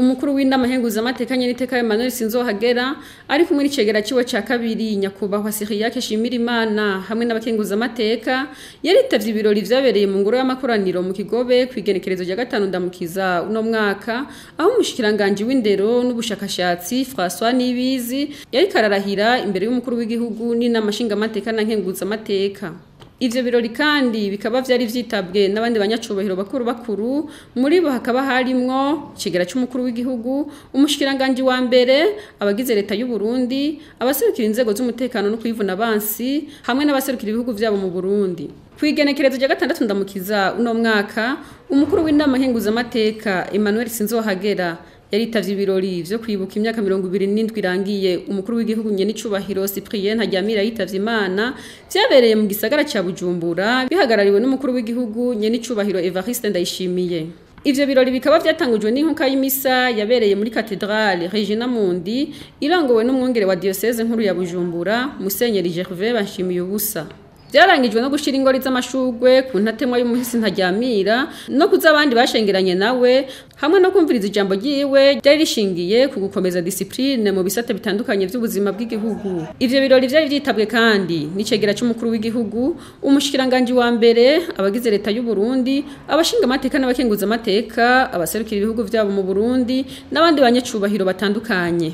umukuru w'inama nkenguzamateka nyeniteka Emmanuel Sinzohagera ari kumwe n'icegera ciwe ca kabiri nyakubahwa Cyriaque Shimirimana hamwe n'abakenguzamateka yaritavye ibirori vyabereye mu ngoro y'amakoraniro mu Kigobe kwigenekerezo rya 5 ndamukiza uno mwaka aho umushikiranganje w'indero n'ubushakashatsi François Nibizi yari kararahira imbere y'umukuru w'igihugu n'inama nshingamateka na nkenguzamateka. Ivyo birori kandi bikaba vyari vyitabwe n'abandi banyacubahiro bakuru muri bo hakaba harimwo cigera c'umukuru w'igihugu, umushikiranganje wa mbere, abagize leta y'u Burundi, abaserukira inzego z'umutekano no kwivuna abansi hamwe n'abaserukira ibihugu vyabo mu Burundi. Kwigenekerezo rya 6 ndamukiza uno mwaka umukuru w'inama nkenguzamateka Emmanuel Sinzohagera yaritavye ibirori vyo kwibuka imyaka 27 irangiye umukuru w'igihugu nyenicubahiro Cyprien Ntaryamira yitavye Imana vyabereye mu gisagara ca Bujumbura bihagarariwe n'umukuru w'igihugu nyenicubahiro Evariste Ndayishimiye. Ivyo birori bikaba vyatangujwe n'inkuka y'imisa yabereye muri Cathedrale Regina Mundi irangowe n'umwongere wa diocese nkuru ya Bujumbura Musenyeri Gervais Banshimiyubusa. Byarangijwe no gushira ingori z'amashugwe ku ntatemwa y'umuhisi Ntaryamira no kuza abandi bashengeranye nawe hamwe no kumviriza ijambo ryiwe ryari rishingiye ku gukomeza discipline mu bisate bitandukanye by'ubuzima bw'igihugu. Ivyo birori vyari vyitabwe kandi n'icegera c'umukuru w'igihugu, umushikiranganje wa mbere, abagize leta y'u Burundi, abashinga amateka n'abakenguza amateka, abaserukira ibihugu vyabo mu Burundi n'abandi banyacubahiro batandukanye.